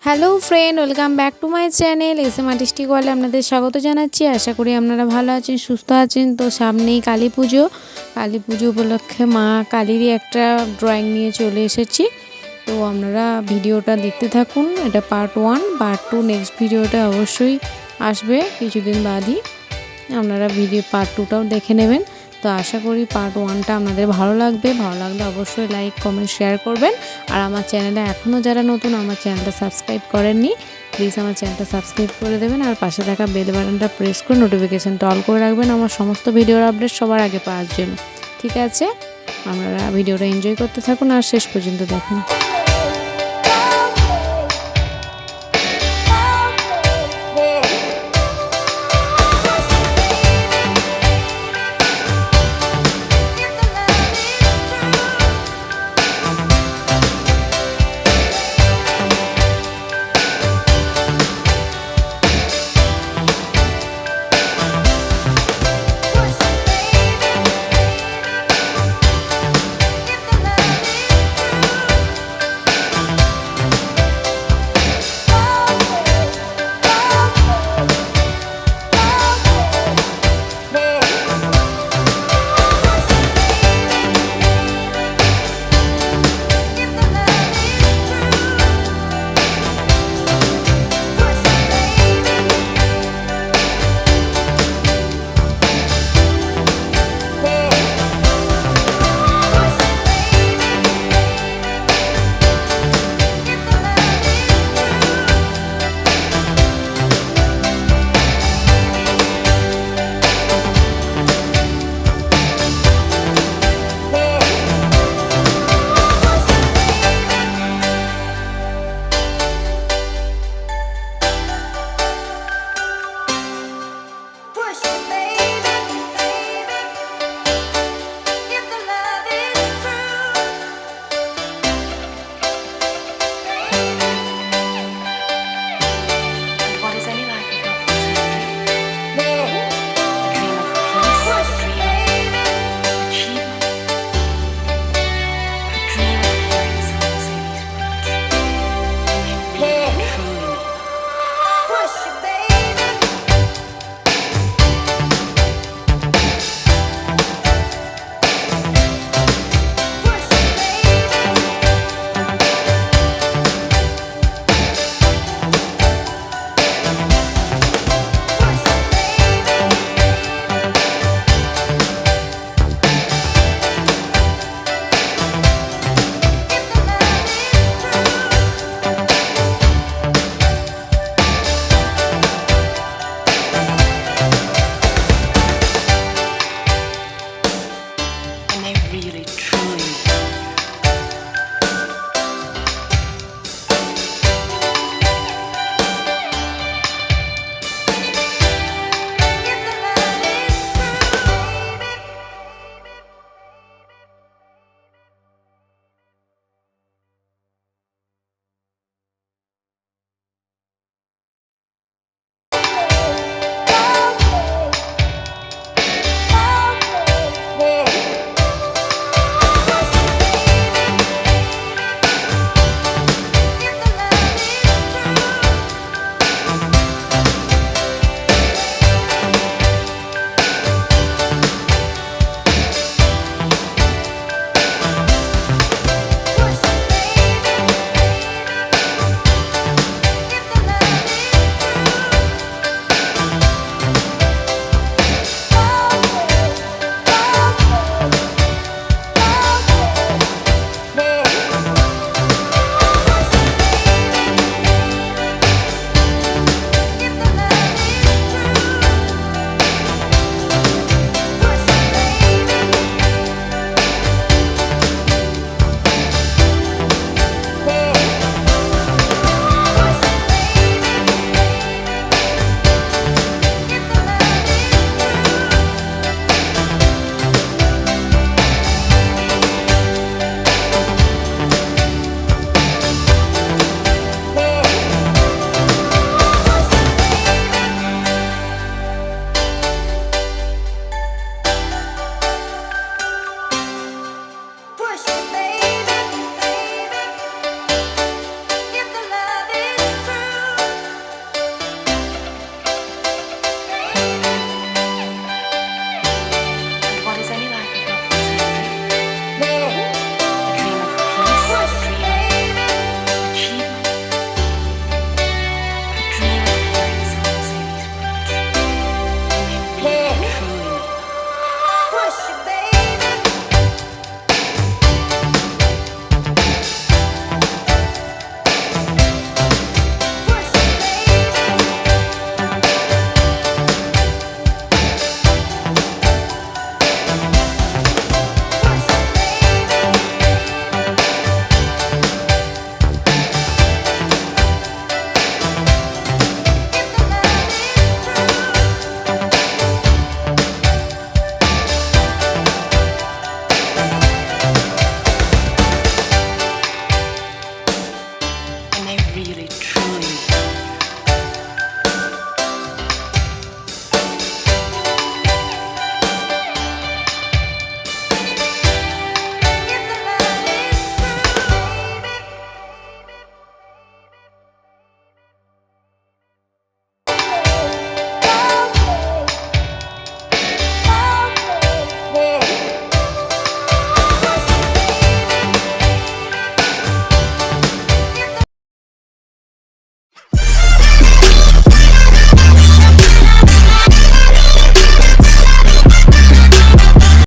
Hello friend, welcome back to my channel SM artistic ওয়ার্ল্ডে আপনাদের স্বাগত জানাচ্ছি। আশা করি আপনারা ভালো আছেন, সুস্থ আছেন। তো সামনেই কালী পুজো উপলক্ষে মা কালীরই একটা ড্রয়িং নিয়ে চলে এসেছি। তো আপনারা ভিডিওটা দেখতে থাকুন। এটা পার্ট 1, পার্ট 2 নেক্সট ভিডিওটা অবশ্যই আসবে কিছুদিন বাদই। আপনারা ভিডিও পার্ট 2টাও দেখে নেবেন। তো আশা করি পার্ট 1টা আপনাদের ভালো লাগবে। ভালো লাগলে অবশ্যই লাইক, কমেন্ট, শেয়ার করবেন। আর আমার চ্যানেলে এখনও যারা নতুন আমার চ্যানেলটা সাবস্ক্রাইব করেননি, প্লিজ আমার চ্যানেলটা সাবস্ক্রাইব করে দেবেন। আর পাশে থাকা বেল বাটনটা প্রেস করে নোটিফিকেশানটা অল করে রাখবেন আমার সমস্ত ভিডিওর আপডেট সবার আগে পাওয়ার জন্য। ঠিক আছে, আপনারা ভিডিওটা এনজয় করতে থাকুন আর শেষ পর্যন্ত দেখুন।